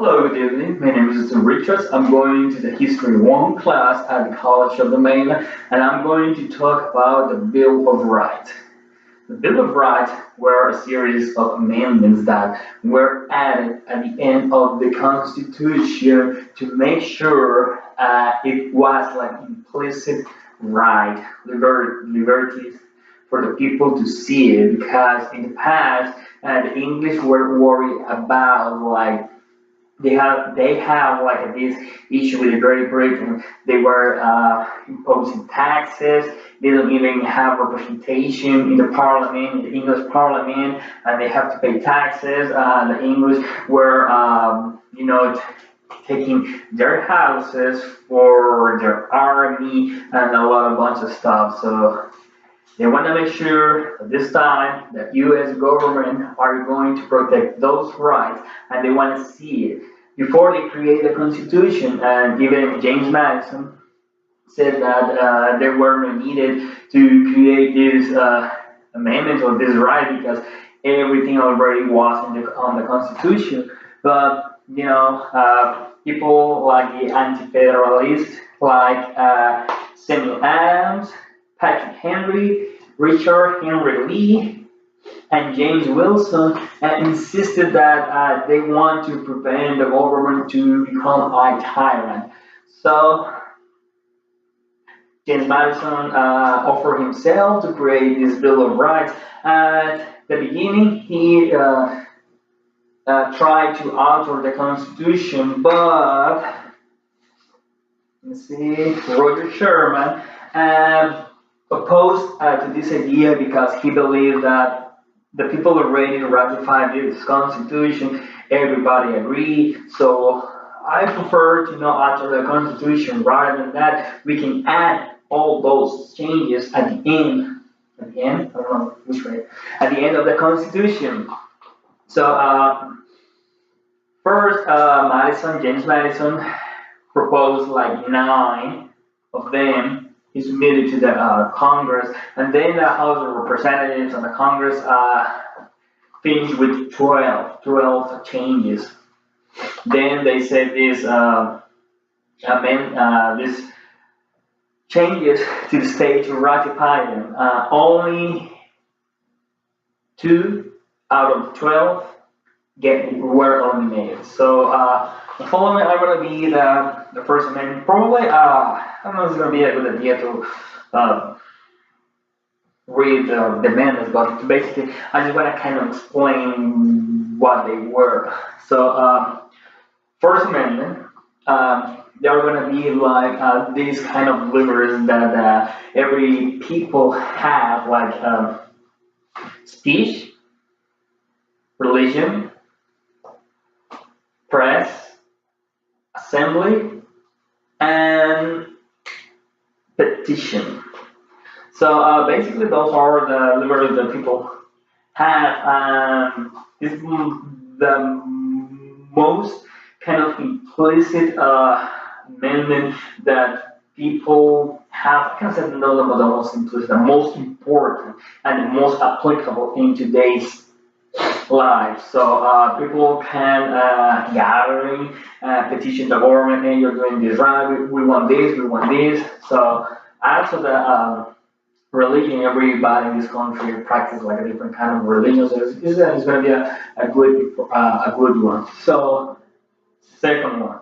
Hello, good evening. My name is Richards. I'm going to the History 1 class at the College of the Mainland, and I'm going to talk about the Bill of Rights. The Bill of Rights were a series of amendments that were added at the end of the Constitution to make sure it was like implicit right, liberties for the people to see it, because in the past the English were worried about like they have like this issue with Great Britain. They were imposing taxes. They don't even have representation in the parliament, in the English parliament, and they have to pay taxes. The English were, taking their houses for their army and a lot of bunch of stuff. So they want to make sure that this time the U.S. government are going to protect those rights, and they want to see it. Before they create the Constitution, and even James Madison said that there were no needed to create this amendment or this right because everything already was on the Constitution. But people like the anti-federalists, like Samuel Adams, Patrick Henry, Richard Henry Lee, and James Wilson insisted that they want to prevent the government to become a tyrant. So James Madison offered himself to create this Bill of Rights. At the beginning, he tried to alter the Constitution, but let's see, Roger Sherman opposed to this idea because he believed that the people already ratified this constitution, everybody agreed. So I prefer to not alter the constitution. Rather than that, we can add all those changes at the end. At the end, I don't know which way. At the end of the constitution. So first, James Madison proposed like 9 of them. He submitted to the Congress, and then the House of Representatives and the Congress finished with 12 changes. Then they said this changes to the state to ratify them. Only 2 out of 12 were eliminated. So the following are going to be the First Amendment. Probably, I don't know if it's going to be a good idea to read the amendments, but basically, I just want to kind of explain what they were. So, First Amendment, they are going to be like these kind of liberties that every people have, like speech, religion, press, assembly, and petition. So basically, those are the liberties that people have. This is the most kind of implicit amendment that people have. I can say no, but the most implicit, the most important, and the most applicable in today's live. So people can gather, petition the government, hey, you're doing this right, we want this, we want this. So also the religion, everybody in this country practice like a different kind of religion. So it's going to be a good one. So second one.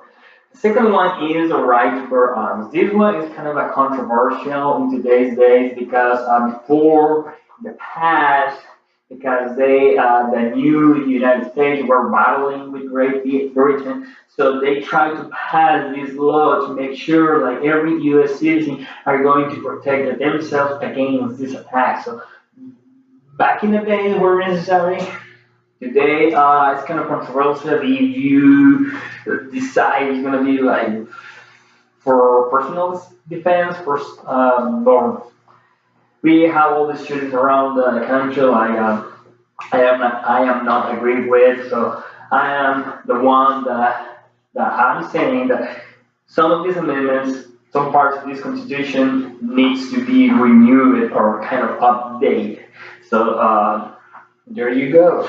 The second one is a right to bear arms. This one is kind of a controversial in today's days because before the past, because the new United States were battling with Great Britain, so they tried to pass this law to make sure like every U.S. citizen are going to protect themselves against this attack. So back in the day, they were necessary. Today, it's kind of controversial if you decide it's going to be like for personal defense, or we have all the students around the country. I am not agreed with. So I am the one that I'm saying that some of these amendments, some parts of this constitution needs to be renewed or kind of updated. So there you go.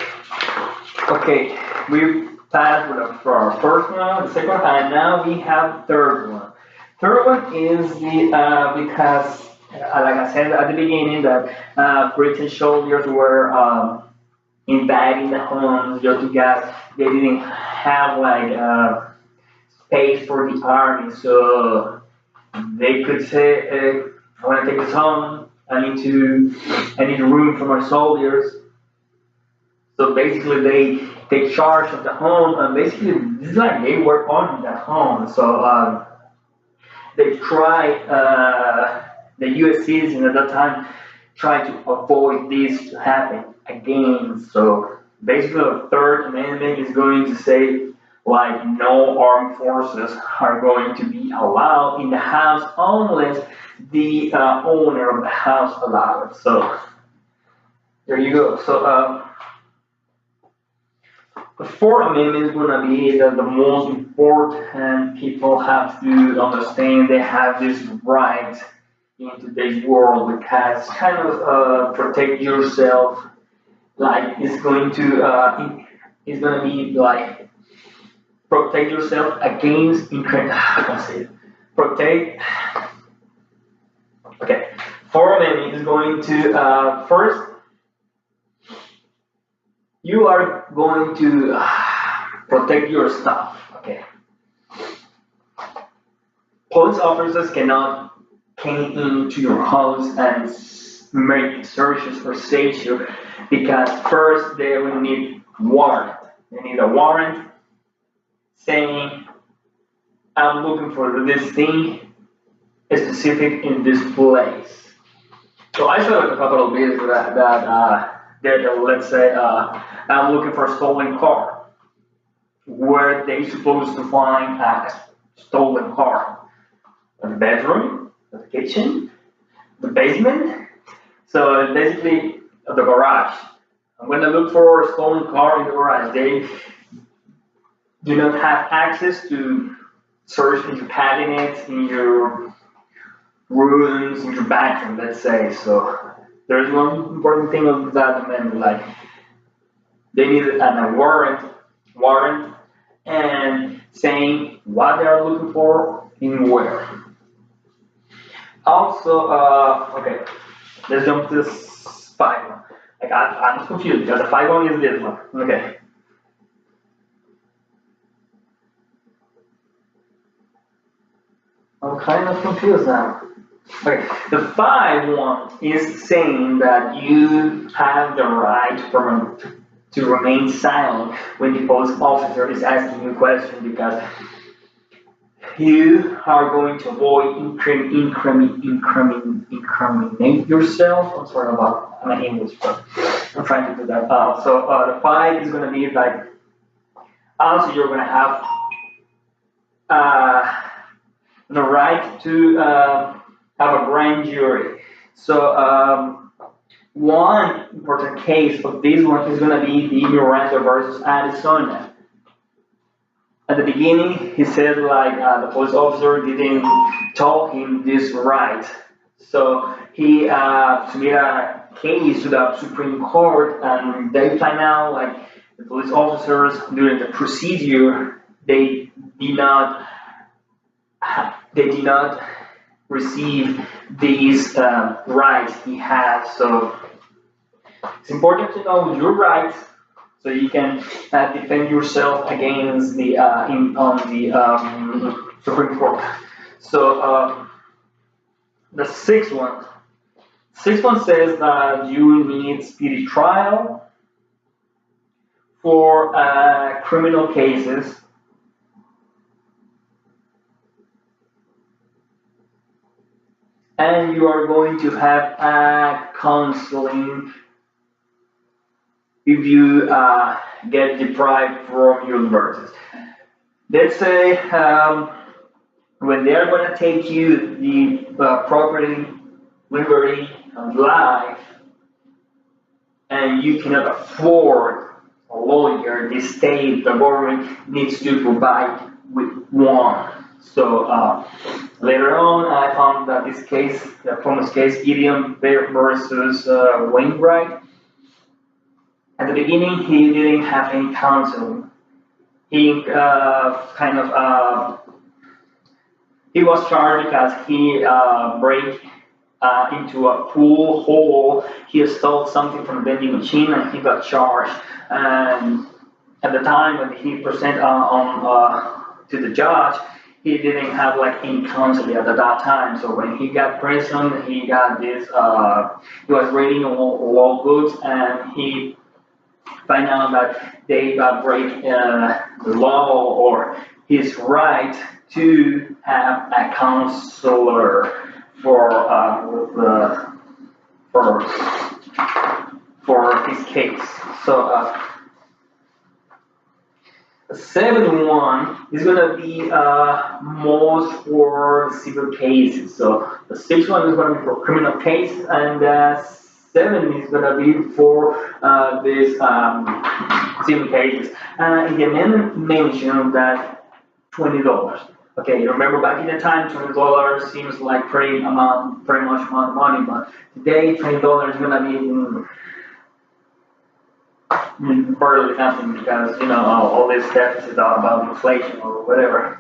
Okay, we passed with our first one, the second one, and now we have third one. Third one is the because like I said at the beginning that British soldiers were invading the homes just because they didn't have like space for the army, so they could say, "I want to take this home. I need room for my soldiers." So basically, they take charge of the home, and basically, it's like they were on the home. So they try, the U.S. citizens at that time try to avoid this to happen again. So basically, the Third Amendment is going to say like no armed forces are going to be allowed in the house unless the owner of the house allows it. So there you go. So the Fourth Amendment is going to be that the most important people have to understand they have this right in today's world because kind of protect yourself. Like it's going to be like protect yourself against I can say it. Protect. Okay. Fourth Amendment is going to first you are going to protect your stuff. Okay. Police officers cannot came into your house and make searches or search you because first they will need warrant. They need a warrant saying I'm looking for this thing specific in this place. So I saw like a couple of videos that let's say I'm looking for a stolen car. Where they supposed to find a stolen car? The bedroom, the kitchen, the basement. So basically the garage. I'm gonna look for a stolen car in the garage. They do not have access to search in your cabinets, in your rooms, in your bathroom, let's say. So there's one important thing of that amendment, like they need a warrant, and saying what they are looking for in where. Also, okay, let's jump to this 5 one. Like I'm confused because the 5 one is this one. Okay. I'm kind of confused now. Okay, the 5 one is saying that you have the right to remain silent when the police officer is asking you a question because you are going to avoid incriminate yourself. I'm sorry about my English, but I'm trying to do that. So the 5 is going to be like also you're going to have the right to have a grand jury. So one important case of this one is going to be the Miranda versus Arizona. At the beginning, he said like the police officer didn't tell him this right, so he submitted a case to the Supreme Court, and they find out like the police officers during the procedure they did not receive these rights he has. So it's important to know your rights so you can defend yourself against the on the Supreme Court. So the 6th one. 6th one says that you need speedy trial for criminal cases. And you are going to have a counseling if you get deprived from your liberties. Let's say when they are going to take you the property, liberty, and life, and you cannot afford a lawyer, the state, the government needs to provide with one. So later on, I found that this case, the famous case, Gideon versus Wainwright. At the beginning, he didn't have any counsel. he he was charged because he break into a pool hole. He stole something from the vending machine and he got charged. And at the time when he present on to the judge, he didn't have like any counsel at that time. So when he got prison, he got this. He was reading law books and he find out that they break the law or his right to have a counselor for for for his case. So the seventh one is gonna be most for civil cases. So the sixth one is gonna be for criminal cases, and seven is gonna be for this civil cases. In the amendment mentioned that $20. Okay, remember back in the time, $20 seems like pretty much amount of money, but today $20 is gonna be barely nothing because all this stuff is all about inflation or whatever.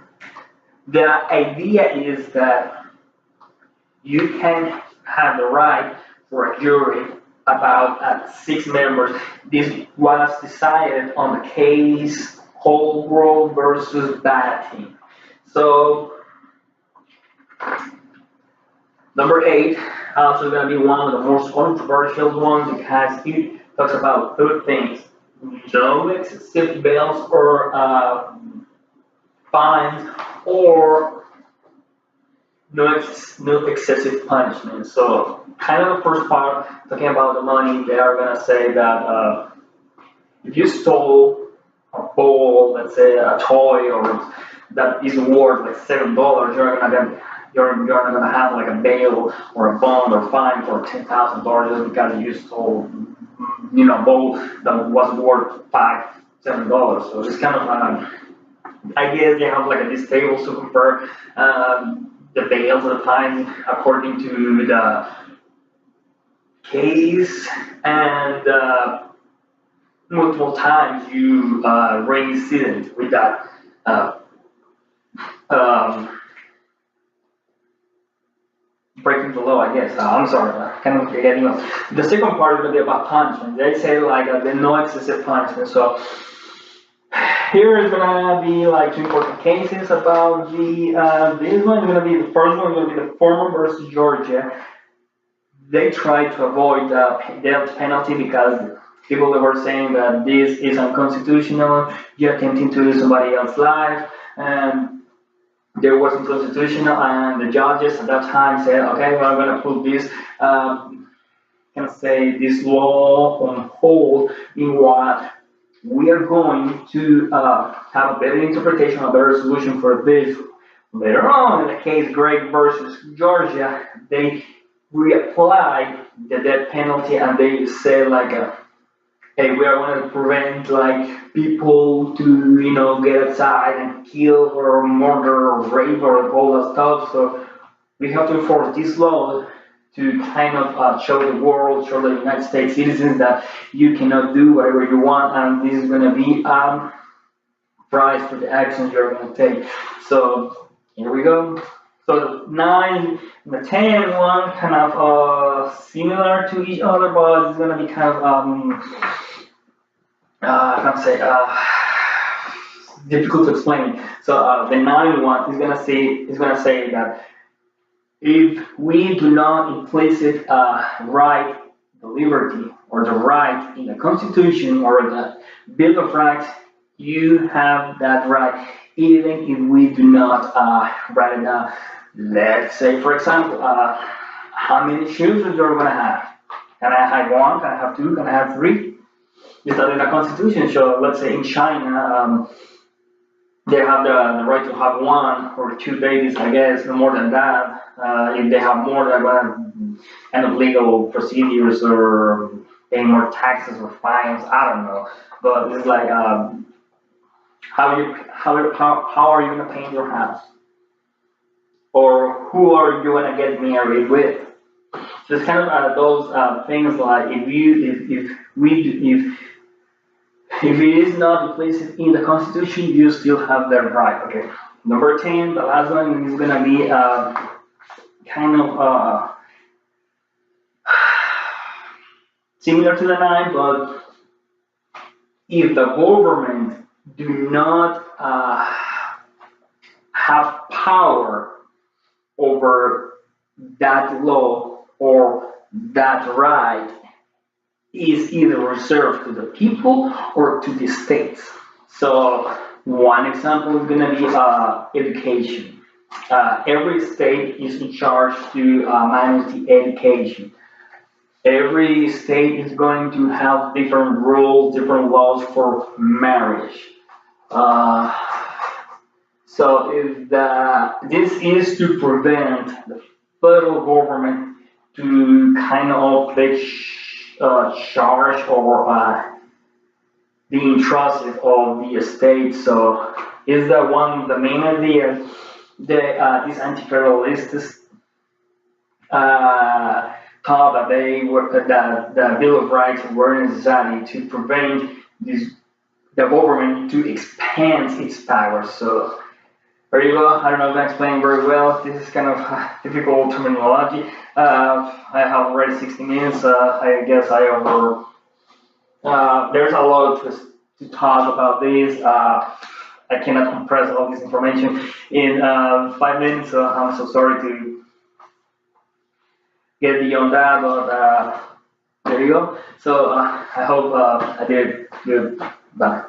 The idea is that you can have the right for a jury about six members. This was decided on the case whole world versus bad team. So number eight also going to be one of the most controversial ones because it talks about two things: no excessive bails or fines, or no excessive punishment. So kind of the first part, talking about the money, they are going to say that if you stole a ball, let's say a toy, or that is worth like $7, you're not gonna have like a bail or a bond or fine for $10,000 because you stole, ball that was worth $5, $7. So it's kind of I guess they have like this table to compare the bails and the fines according to the case and multiple times you reincident with that um, breaking the law, I guess. I'm sorry, I kind of forgetting. The second part is going to be about punishment. They say like the no excessive punishment. So here is going to be like two important cases about the. This one is going to be the first one. Is going to be the Foreman versus Georgia. They tried to avoid the death penalty because people were saying that this is unconstitutional. You're attempting to lose somebody else's life, and there was unconstitutional. And the judges at that time said, "Okay, we're going to put this, can I say, this law on hold. Meanwhile, we are going to have a better interpretation, a better solution for this." Later on, in the case Greg versus Georgia, they reapplied the death penalty and they say like, hey, we are going to prevent like people to get outside and kill or murder or rape or all that stuff. So we have to enforce this law to kind of show the world, show the United States citizens that you cannot do whatever you want, and this is going to be price for the actions you're going to take. So here we go. So the 9 and the 10 one kind of similar to each other, but it's going to be kind of how to say difficult to explain. So the 9 one is going to say that if we do not implicit right, the liberty or the right in the Constitution or the Bill of Rights, you have that right, even if we do not write it down. Let's say, for example, how many children you're going to have? Can I have one? Can I have two? Can I have three? Is that in the Constitution? So let's say in China, they have the right to have one or two babies, I guess, no more than that. If they have more, they're going to kind of legal procedures or paying more taxes or fines. I don't know, but it's like how are you going to paint your house, or who are you going to get married with? So it's kind of those things like if If it is not implicit in the Constitution, you still have that right. Okay. Number 10, the last one is gonna be kind of similar to the 9, but if the government do not have power over that law or that right, is either reserved to the people or to the states. So one example is going to be education. Every state is in charge to manage the education. Every state is going to have different rules, different laws for marriage. Uh, so if this is to prevent the federal government to kind of take charge or the entrusted of the estate. So is that one of the main ideas that these anti-federalists thought that they were that the Bill of Rights were necessary to prevent this the government to expand its powers. So there you go. I don't know if I explained very well. This is kind of difficult terminology. I have already 60 minutes. I guess I over. There's a lot to talk about this. I cannot compress all this information in 5 minutes, so I'm so sorry to get beyond that, but there you go. So I hope I did good. Bye.